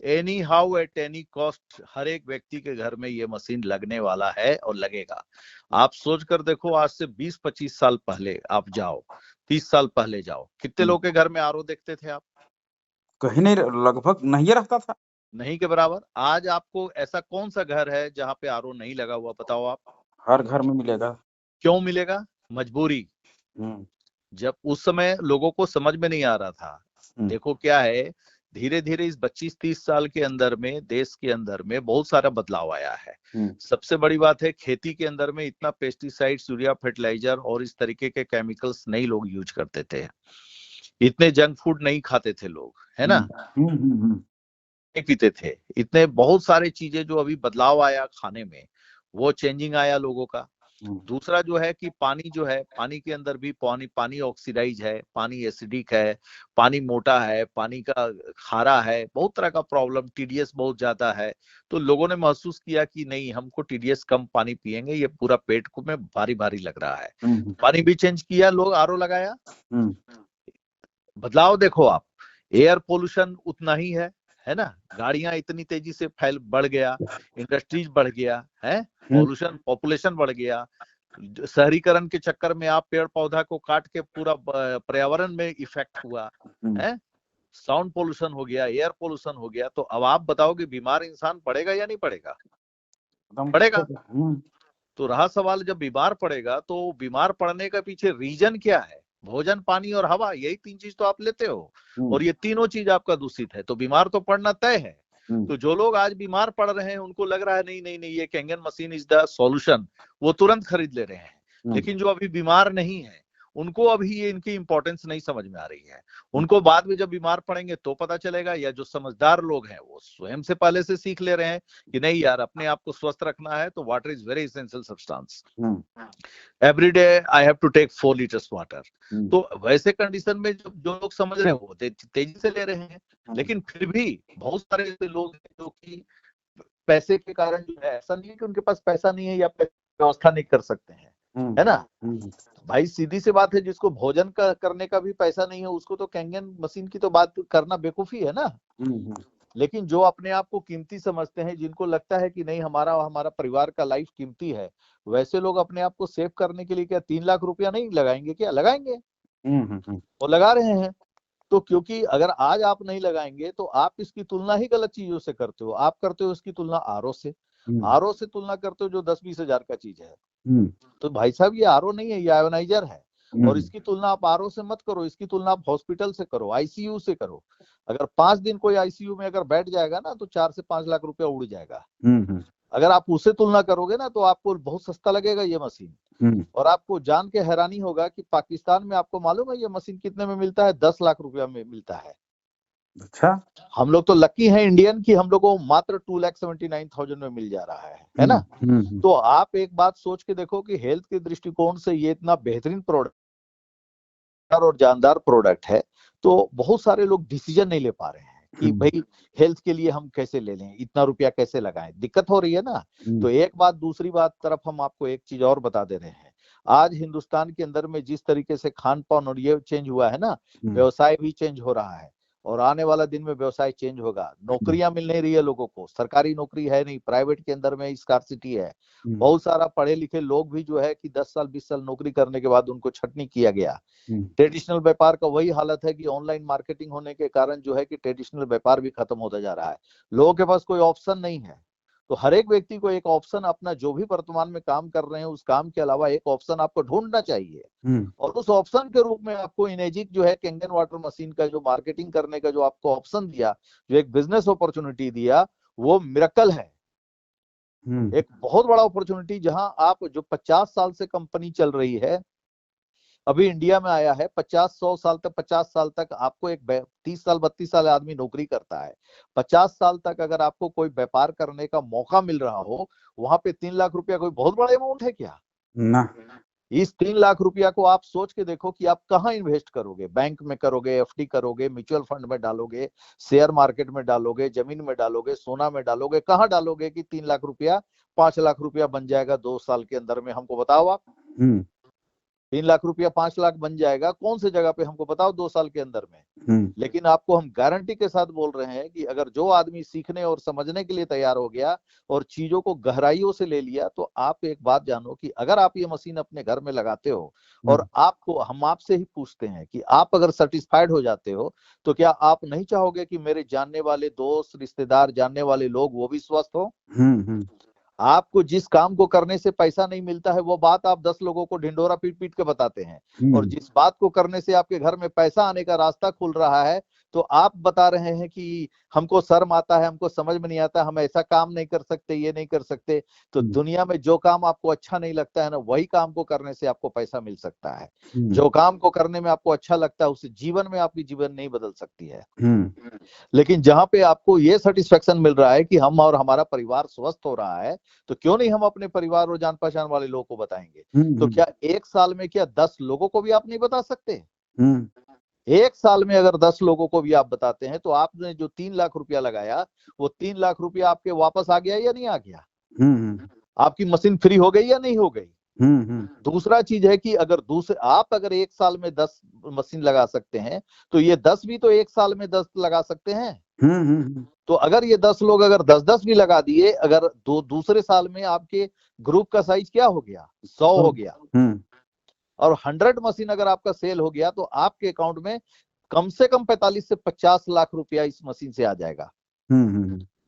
Any how at any cost हर एक व्यक्ति के घर में ये मशीन लगने वाला है और लगेगा। आप सोच कर देखो, आज से 20-25 साल पहले आप जाओ, 30 साल पहले जाओ, कितने लोग के घर में आरओ देखते थे आप? कहीं नहीं, लगभग नहीं रहता था। नहीं के बराबर। आज आपको ऐसा कौन सा घर है जहाँ पे आरओ नहीं लगा हुआ, बताओ आप? हर घर में मिलेगा। क्यों मिलेगा? मजबूरी। जब उस समय लोगों को समझ में नहीं आ रहा था। देखो क्या है, धीरे धीरे इस 25-30 साल के अंदर में देश के अंदर में बहुत सारा बदलाव आया है। सबसे बड़ी बात है, खेती के अंदर में इतना पेस्टिसाइड्स, यूरिया, फर्टिलाइजर और इस तरीके के केमिकल्स नहीं लोग यूज करते थे। इतने जंक फूड नहीं खाते थे लोग, है ना? नहीं पीते थे। इतने बहुत सारे चीजें जो अभी बदलाव आया खाने में, वो चेंजिंग आया लोगों का। दूसरा जो है कि पानी जो है, पानी के अंदर भी पानी ऑक्सीडाइज है, पानी एसिडिक है, पानी मोटा है, पानी का खारा है, बहुत तरह का प्रॉब्लम, टीडीएस बहुत ज्यादा है। तो लोगों ने महसूस किया कि नहीं, हमको टीडीएस कम पानी पिएंगे, ये पूरा पेट को में भारी भारी लग रहा है। पानी भी चेंज किया, लोग आरओ लगाया। बदलाव देखो आप, एयर पोल्यूशन उतना ही है ना? गाड़ियां इतनी तेजी से बढ़ गया, इंडस्ट्रीज बढ़ गया है, पॉपुलेशन बढ़ गया। शहरीकरण के चक्कर में आप पेड़ पौधा को काट के पूरा पर्यावरण में इफेक्ट हुआ है, साउंड पोल्यूशन हो गया, एयर पोल्यूशन हो गया। तो अब आप बताओ कि बीमार इंसान पड़ेगा या नहीं पड़ेगा? पड़ेगा। तो रहा सवाल, जब बीमार पड़ेगा तो बीमार पड़ने का पीछे रीजन क्या है? भोजन, पानी और हवा, यही 3 चीज तो आप लेते हो, और ये तीनों चीज आपका दूषित है, तो बीमार तो पड़ना तय है। तो जो लोग आज बीमार पड़ रहे हैं, उनको लग रहा है नहीं नहीं नहीं, ये Kangen machine is the solution, वो तुरंत खरीद ले रहे हैं। लेकिन जो अभी बीमार नहीं है, उनको अभी ये इनकी इंपॉर्टेंस नहीं समझ में आ रही है। उनको बाद में जब बीमार पड़ेंगे तो पता चलेगा, या जो समझदार लोग हैं वो स्वयं से पहले से सीख ले रहे हैं कि नहीं यार, अपने आप को स्वस्थ रखना है तो water is very essential substance, every day I have to take 4 litres water. तो वैसे कंडीशन में जो लोग समझ रहे हैं वो तेजी से ले रहे हैं। लेकिन फिर भी बहुत सारे ऐसे लोग हैं जो कि पैसे के कारण जो है, ऐसा नहीं है कि उनके पास पैसा नहीं है या व्यवस्था नहीं कर सकते हैं, है ना? भाई सीधी सी बात है, जिसको भोजन करने का भी पैसा नहीं है, उसको तो कैंगन मशीन की तो बात करना बेवकूफी है ना। लेकिन जो अपने आप को कीमती समझते हैं, जिनको लगता है कि नहीं, हमारा परिवार का लाइफ कीमती है, वैसे लोग अपने आप को सेव करने के लिए क्या 3 लाख रुपया नहीं लगाएंगे? क्या लगाएंगे? वो लगा रहे हैं। तो क्योंकि अगर आज आप नहीं लगाएंगे तो आप इसकी तुलना ही गलत चीजों से करते हो। आप करते हो इसकी तुलना आरओ से, आरओ से तुलना करते हो जो 10-20 हजार का चीज है। तो भाई साहब, ये आरओ नहीं है, ये आयोनाइजर है। और इसकी तुलना आप आरओ से मत करो, इसकी तुलना आप हॉस्पिटल से करो, आईसीयू से करो। अगर 5 दिन कोई आईसीयू में अगर बैठ जाएगा ना, तो 4 से 5 लाख रुपया उड़ जाएगा। अगर आप उससे तुलना करोगे ना, तो आपको बहुत सस्ता लगेगा ये मशीन। और आपको जान के हैरानी होगा कि पाकिस्तान में, आपको मालूम है ये मशीन कितने में मिलता है? 10 लाख रुपया में मिलता है। अच्छा, हम लोग तो लकी हैं इंडियन की, हम लोग को मात्र 2,79,000 में मिल जा रहा है ना? तो आप एक बात सोच के देखो कि हेल्थ के दृष्टिकोण से ये इतना बेहतरीन प्रोडक्ट और जानदार प्रोडक्ट है, तो बहुत सारे लोग डिसीजन नहीं ले पा रहे हैं कि भाई हेल्थ के लिए हम कैसे ले लें, इतना रुपया कैसे लगाएं, दिक्कत हो रही है ना। तो एक बात, दूसरी बात तरफ हम आपको एक चीज और बता दे रहे हैं। आज हिंदुस्तान के अंदर में जिस तरीके से खान पान और ये चेंज हुआ है ना, व्यवसाय भी चेंज हो रहा है, और आने वाला दिन में व्यवसाय चेंज होगा। नौकरियां मिल नहीं रही है लोगों को, सरकारी नौकरी है नहीं, प्राइवेट के अंदर में स्कार्सिटी है। बहुत सारा पढ़े लिखे लोग भी जो है कि 10 साल 20 साल नौकरी करने के बाद उनको छटनी किया गया। ट्रेडिशनल व्यापार का वही हालत है कि ऑनलाइन मार्केटिंग होने के कारण जो है कि ट्रेडिशनल व्यापार भी खत्म होता जा रहा है। लोगों के पास कोई ऑप्शन नहीं है। तो हर एक व्यक्ति को एक ऑप्शन, अपना जो भी वर्तमान में काम कर रहे हैं उस काम के अलावा एक ऑप्शन आपको ढूंढना चाहिए। और उस ऑप्शन के रूप में आपको इनेजिक जो है कैंगन वाटर मशीन का जो मार्केटिंग करने का जो आपको ऑप्शन दिया, जो एक बिजनेस अपॉर्चुनिटी दिया, वो मिरेकल है। एक बहुत बड़ा अपॉर्चुनिटी, जहां आप जो 50 साल से कंपनी चल रही है, अभी इंडिया में आया है, 50-100 साल तक, 50 साल तक आपको एक 30 साल 32 साल आदमी नौकरी करता है, 50 साल तक अगर आपको कोई व्यापार करने का मौका मिल रहा हो, वहां पे 3 लाख रुपया कोई बहुत बड़ा अमाउंट है क्या? ना। इस 3 लाख रुपया को आप सोच के देखो कि आप कहाँ इन्वेस्ट करोगे। बैंक में करोगे, एफडी करोगे, म्यूचुअल फंड में डालोगे, शेयर मार्केट में डालोगे, जमीन में डालोगे, सोना में डालोगे, कहाँ डालोगे कि 3 लाख रुपया 5 लाख रुपया बन जाएगा 2 साल के अंदर में? हमको बताओ आप। 3 लाख रुपया 5 लाख बन जाएगा कौन सी जगह पे, हमको बताओ 2 साल के अंदर में। लेकिन आपको हम गारंटी के साथ बोल रहे हैं कि अगर जो आदमी सीखने और समझने के लिए तैयार हो गया और चीजों को गहराइयों से ले लिया, तो आप एक बात जानो कि अगर आप ये मशीन अपने घर में लगाते हो और आपको, हम आपसे ही पूछते हैं कि आप अगर सेटिस्फाइड हो जाते हो, तो क्या आप नहीं चाहोगे कि मेरे जानने वाले दोस्त, रिश्तेदार, जानने वाले लोग वो भी स्वस्थ हो? आपको जिस काम को करने से पैसा नहीं मिलता है वो बात आप 10 लोगों को ढिंढोरा पीट पीट के बताते हैं, और जिस बात को करने से आपके घर में पैसा आने का रास्ता खुल रहा है, तो आप बता रहे हैं कि हमको शर्म आता है, हमको समझ में नहीं आता, हम ऐसा काम नहीं कर सकते, ये नहीं कर सकते। तो दुनिया में जो काम आपको अच्छा नहीं लगता है ना, वही काम को करने से आपको पैसा मिल सकता है। जो काम को करने में आपको अच्छा लगता है, उससे जीवन में आपकी जीवन नहीं बदल सकती है। लेकिन जहां पे आपको ये सेटिस्फेक्शन मिल रहा है कि हम और हमारा परिवार स्वस्थ हो रहा है, तो क्यों नहीं हम अपने परिवार और जान पहचान वाले लोगों को बताएंगे। तो क्या एक साल में क्या 10 लोगों को भी आप नहीं बता सकते? एक साल में अगर 10 लोगों को भी आप बताते हैं, तो आपने जो 3 लाख रुपया लगाया, वो 3 लाख रुपया आपके वापस आ गया या नहीं आ गया? आपकी मशीन फ्री हो गई या नहीं हो गई? दूसरा चीज है कि अगर आप अगर एक साल में 10 मशीन लगा सकते हैं, तो ये 10 भी तो एक साल में 10 लगा सकते हैं। तो अगर ये 10 लोग अगर 10-10 भी लगा दिए, अगर दूसरे साल में आपके ग्रुप का साइज क्या हो गया? 100 हो गया। और 100 मशीन अगर आपका सेल हो गया, तो आपके अकाउंट में कम से कम 45 से 50 लाख रुपया इस मशीन से आ जाएगा।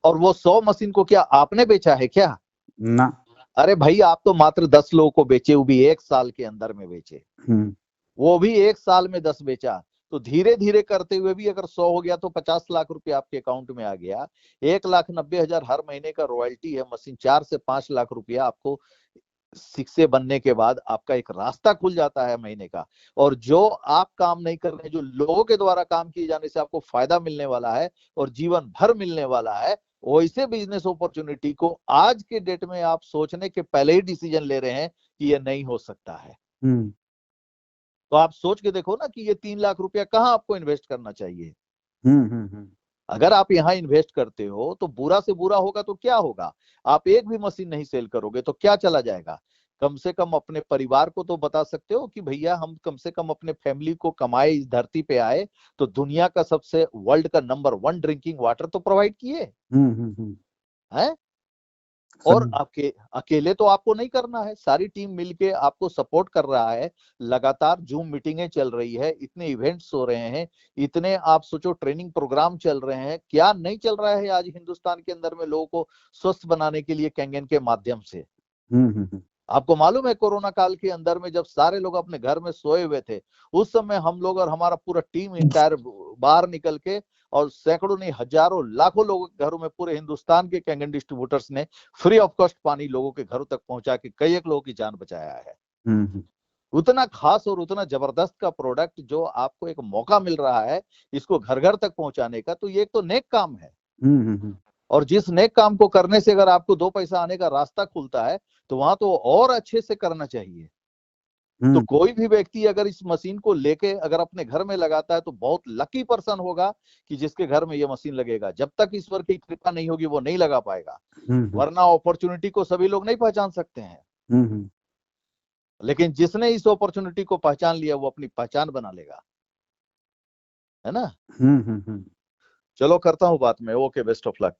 और वो 100 मशीन को क्या आपने बेचा है क्या? ना। अरे भाई, आप तो मात्र 10 लोगों को बेचे, वो भी एक साल के अंदर में बेचे, वो भी एक साल में 10 बेचा। तो धीरे धीरे करते हुए भी अगर 100 हो गया तो 50 लाख रुपए आपके अकाउंट में आ गया। 1,90,000 हर महीने का रॉयल्टी है मशीन। 4 से 5 लाख रुपया आपको शिक्षे बनने के बाद आपका एक रास्ता खुल जाता है महीने का। और जो आप काम नहीं कर रहे, जो लोगों के द्वारा काम किए जाने से आपको फायदा मिलने वाला है और जीवन भर मिलने वाला है, वैसे बिजनेस अपॉर्चुनिटी को आज के डेट में आप सोचने के पहले ही डिसीजन ले रहे हैं कि ये नहीं हो सकता है। तो आप सोच के देखो ना कि ये 3 लाख रुपया कहाँ आपको इन्वेस्ट करना चाहिए। अगर आप यहाँ इन्वेस्ट करते हो तो बुरा से बुरा होगा तो क्या होगा? आप एक भी मशीन नहीं सेल करोगे तो क्या चला जाएगा? कम से कम अपने परिवार को तो बता सकते हो कि भैया हम कम से कम अपने फैमिली को कमाए, इस धरती पे आए तो दुनिया का सबसे, वर्ल्ड का नंबर 1 ड्रिंकिंग वाटर तो प्रोवाइड किए हैं। और अकेले तो आपको नहीं करना है, सारी टीम मिलके आपको सपोर्ट कर रहा है। लगातार जूम मीटिंगें चल रही है, इतने इवेंट्स हो रहे हैं, इतने आप सोचो ट्रेनिंग प्रोग्राम चल रहे हैं। क्या नहीं चल रहा है आज हिंदुस्तान के अंदर में लोगों को स्वस्थ बनाने के लिए कैंगन के माध्यम से। आपको मालूम है कोरोना काल के अंदर में जब सारे लोग अपने घर में सोए हुए थे, उस समय हम लोग और हमारा पूरा टीम इंटायर बाहर निकल के, और सैकड़ों नहीं हजारों लाखों लोगों के घरों में पूरे हिंदुस्तान के कैंगन डिस्ट्रीब्यूटर्स ने फ्री ऑफ कॉस्ट पानी लोगों के घरों तक पहुंचा के कई एक लोगों की जान बचाया है। उतना खास और उतना जबरदस्त का प्रोडक्ट जो आपको एक मौका मिल रहा है इसको घर घर तक पहुंचाने का, तो ये एक तो नेक काम है। और जिस नेक काम को करने से अगर आपको 2 पैसा आने का रास्ता खुलता है, तो वहां तो और अच्छे से करना चाहिए। तो कोई भी व्यक्ति अगर इस मशीन को लेके अगर अपने घर में लगाता है तो बहुत लकी पर्सन होगा कि जिसके घर में ये मशीन लगेगा। जब तक ईश्वर की कृपा नहीं होगी वो नहीं लगा पाएगा, वरना अपॉर्चुनिटी को सभी लोग नहीं पहचान सकते हैं। लेकिन जिसने इस अपॉर्चुनिटी को पहचान लिया वो अपनी पहचान बना लेगा, है ना। चलो करता हूँ बात में। Okay, best of luck.